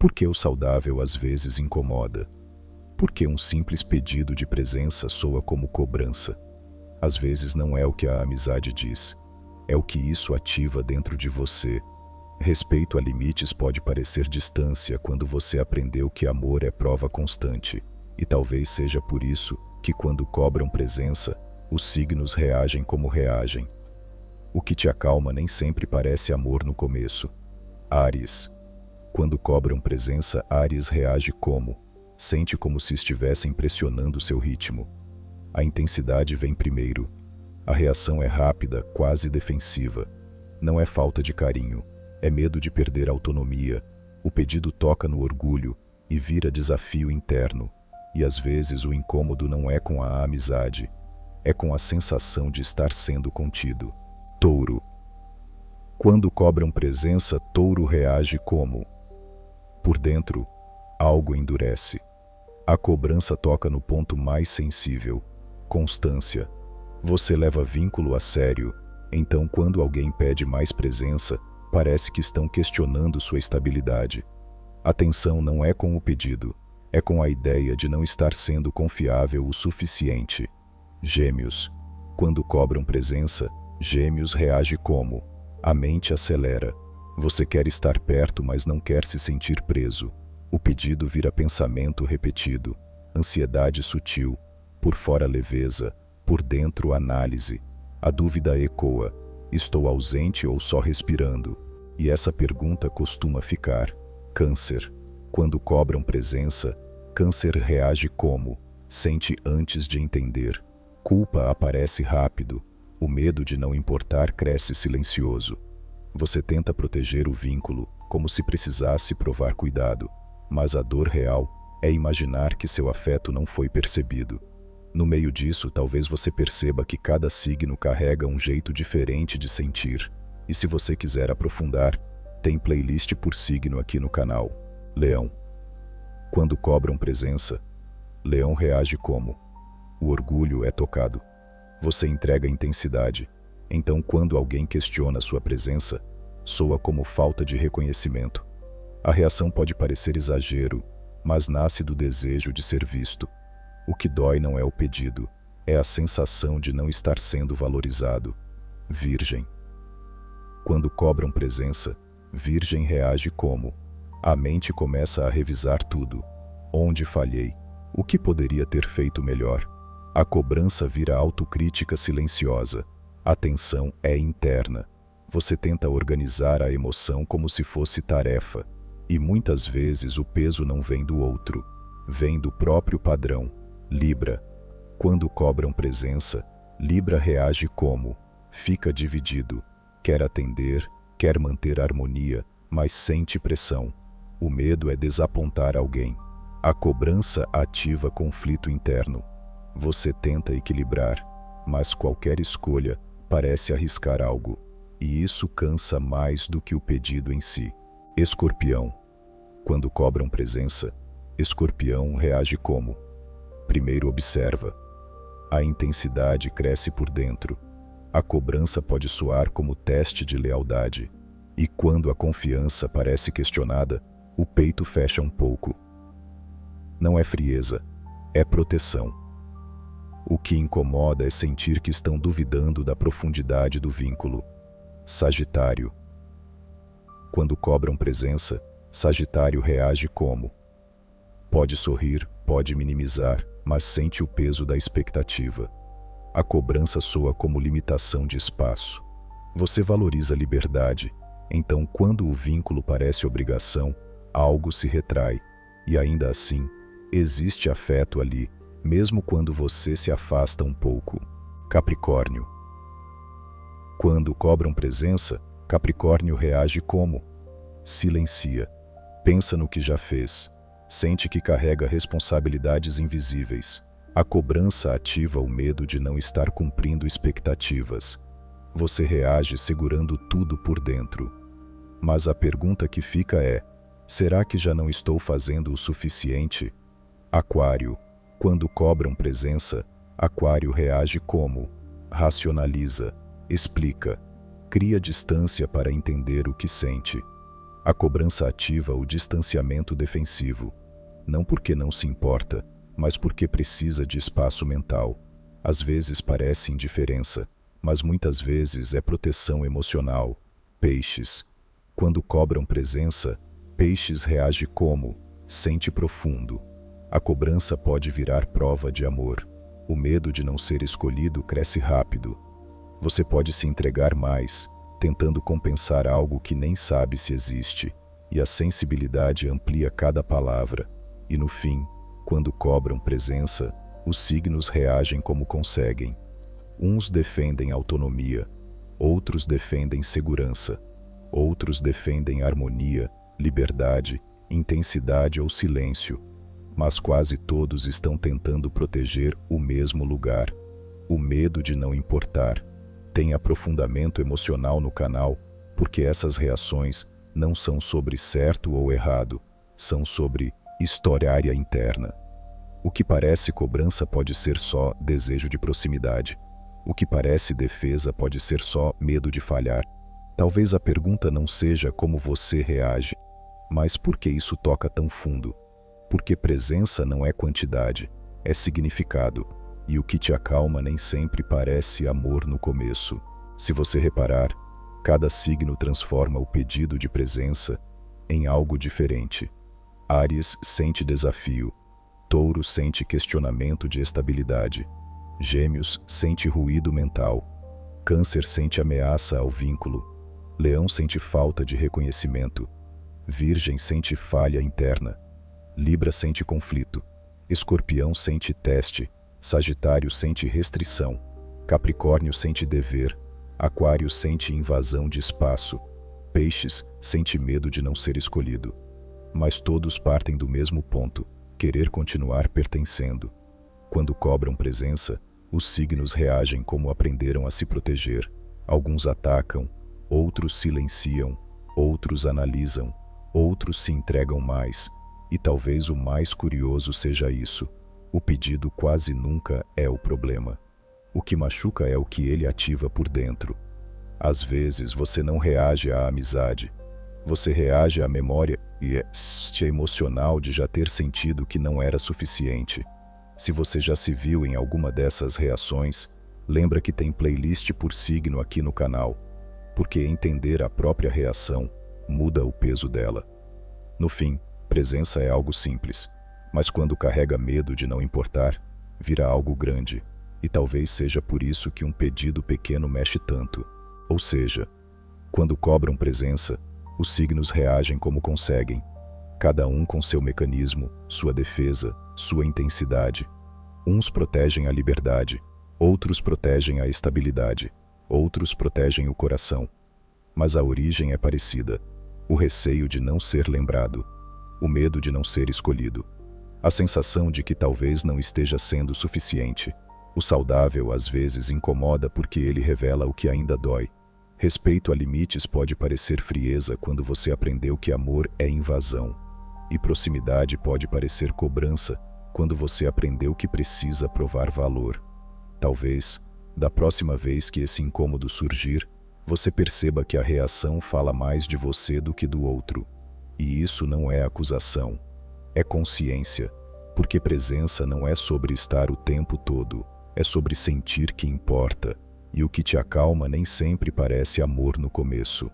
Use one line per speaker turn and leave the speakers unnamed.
Por que o saudável às vezes incomoda? Por que um simples pedido de presença soa como cobrança? Às vezes não é o que a amizade diz, é o que isso ativa dentro de você. Respeito a limites pode parecer distância quando você aprendeu que amor é prova constante, e talvez seja por isso que quando cobram presença, os signos reagem como reagem. O que te acalma nem sempre parece amor no começo. Áries. Quando cobram presença, Áries reage como? Sente como se estivessem pressionando seu ritmo. A intensidade vem primeiro. A reação é rápida, quase defensiva. Não é falta de carinho, é medo de perder a autonomia. O pedido toca no orgulho e vira desafio interno. E às vezes o incômodo não é com a amizade, é com a sensação de estar sendo contido. Touro. Quando cobram presença, Touro reage como? Por dentro, algo endurece. A cobrança toca no ponto mais sensível. Constância. Você leva vínculo a sério, então quando alguém pede mais presença, parece que estão questionando sua estabilidade. A tensão não é com o pedido, é com a ideia de não estar sendo confiável o suficiente. Gêmeos. Quando cobram presença, Gêmeos reage como? A mente acelera. Você quer estar perto, mas não quer se sentir preso. O pedido vira pensamento repetido, ansiedade sutil, por fora leveza, por dentro análise. A dúvida ecoa: estou ausente ou só respirando? E essa pergunta costuma ficar. Câncer. Quando cobram presença, Câncer reage como? Sente antes de entender. Culpa aparece rápido. O medo de não importar cresce silencioso. Você tenta proteger o vínculo, como se precisasse provar cuidado, mas a dor real é imaginar que seu afeto não foi percebido. No meio disso, talvez você perceba que cada signo carrega um jeito diferente de sentir. E se você quiser aprofundar, tem playlist por signo aqui no canal. Leão. Quando cobram presença, Leão reage como? O orgulho é tocado. Você entrega intensidade. Então, quando alguém questiona sua presença, soa como falta de reconhecimento. A reação pode parecer exagero, mas nasce do desejo de ser visto. O que dói não é o pedido, é a sensação de não estar sendo valorizado. Virgem. Quando cobram presença, Virgem reage como? A mente começa a revisar tudo. Onde falhei? O que poderia ter feito melhor? A cobrança vira autocrítica silenciosa. A tensão é interna. Você tenta organizar a emoção como se fosse tarefa. E muitas vezes o peso não vem do outro, vem do próprio padrão. Libra. Quando cobram presença, Libra reage como? Fica dividido. Quer atender, quer manter harmonia, mas sente pressão. O medo é desapontar alguém. A cobrança ativa conflito interno. Você tenta equilibrar, mas qualquer escolha parece arriscar algo, e isso cansa mais do que o pedido em si. Escorpião. Quando cobram presença, Escorpião reage como? Primeiro observa. A intensidade cresce por dentro. A cobrança pode soar como teste de lealdade. E quando a confiança parece questionada, o peito fecha um pouco. Não é frieza, é proteção. O que incomoda é sentir que estão duvidando da profundidade do vínculo. Sagitário. Quando cobram presença, Sagitário reage como? Pode sorrir, pode minimizar, mas sente o peso da expectativa. A cobrança soa como limitação de espaço. Você valoriza a liberdade, então quando o vínculo parece obrigação, algo se retrai, e ainda assim, existe afeto ali, mesmo quando você se afasta um pouco. Capricórnio. Quando cobram presença, Capricórnio reage como? Silencia. Pensa no que já fez. Sente que carrega responsabilidades invisíveis. A cobrança ativa o medo de não estar cumprindo expectativas. Você reage segurando tudo por dentro. Mas a pergunta que fica é: será que já não estou fazendo o suficiente? Aquário. Quando cobram presença, Aquário reage como? Racionaliza, explica, cria distância para entender o que sente. A cobrança ativa o distanciamento defensivo, não porque não se importa, mas porque precisa de espaço mental. Às vezes parece indiferença, mas muitas vezes é proteção emocional. Peixes. Quando cobram presença, Peixes reage como? Sente profundo. A cobrança pode virar prova de amor. O medo de não ser escolhido cresce rápido. Você pode se entregar mais, tentando compensar algo que nem sabe se existe, e a sensibilidade amplia cada palavra. E no fim, quando cobram presença, os signos reagem como conseguem. Uns defendem autonomia, outros defendem segurança, outros defendem harmonia, liberdade, intensidade ou silêncio, mas quase todos estão tentando proteger o mesmo lugar: o medo de não importar. Tem aprofundamento emocional no canal, porque essas reações não são sobre certo ou errado, são sobre história interna. O que parece cobrança pode ser só desejo de proximidade. O que parece defesa pode ser só medo de falhar. Talvez a pergunta não seja como você reage, mas por que isso toca tão fundo? Porque presença não é quantidade, é significado, e o que te acalma nem sempre parece amor no começo. Se você reparar, cada signo transforma o pedido de presença em algo diferente. Áries sente desafio, Touro sente questionamento de estabilidade, Gêmeos sente ruído mental, Câncer sente ameaça ao vínculo, Leão sente falta de reconhecimento, Virgem sente falha interna, Libra sente conflito, Escorpião sente teste, Sagitário sente restrição, Capricórnio sente dever, Aquário sente invasão de espaço, Peixes sente medo de não ser escolhido. Mas todos partem do mesmo ponto: querer continuar pertencendo. Quando cobram presença, os signos reagem como aprenderam a se proteger. Alguns atacam, outros silenciam, outros analisam, outros se entregam mais. E talvez o mais curioso seja isso: o pedido quase nunca é o problema. O que machuca é o que ele ativa por dentro. Às vezes você não reage à amizade. Você reage à memória e emocional de já ter sentido que não era suficiente. Se você já se viu em alguma dessas reações, lembra que tem playlist por signo aqui no canal, porque entender a própria reação muda o peso dela. No fim, presença é algo simples, mas quando carrega medo de não importar, vira algo grande, e talvez seja por isso que um pedido pequeno mexe tanto. Ou seja, quando cobram presença, os signos reagem como conseguem, cada um com seu mecanismo, sua defesa, sua intensidade. Uns protegem a liberdade, outros protegem a estabilidade, outros protegem o coração. Mas a origem é parecida: o receio de não ser lembrado, o medo de não ser escolhido, a sensação de que talvez não esteja sendo suficiente. O saudável às vezes incomoda porque ele revela o que ainda dói. Respeito a limites pode parecer frieza quando você aprendeu que amor é invasão. E proximidade pode parecer cobrança quando você aprendeu que precisa provar valor. Talvez, da próxima vez que esse incômodo surgir, você perceba que a reação fala mais de você do que do outro. E isso não é acusação, é consciência, porque presença não é sobre estar o tempo todo, é sobre sentir que importa. E o que te acalma nem sempre parece amor no começo.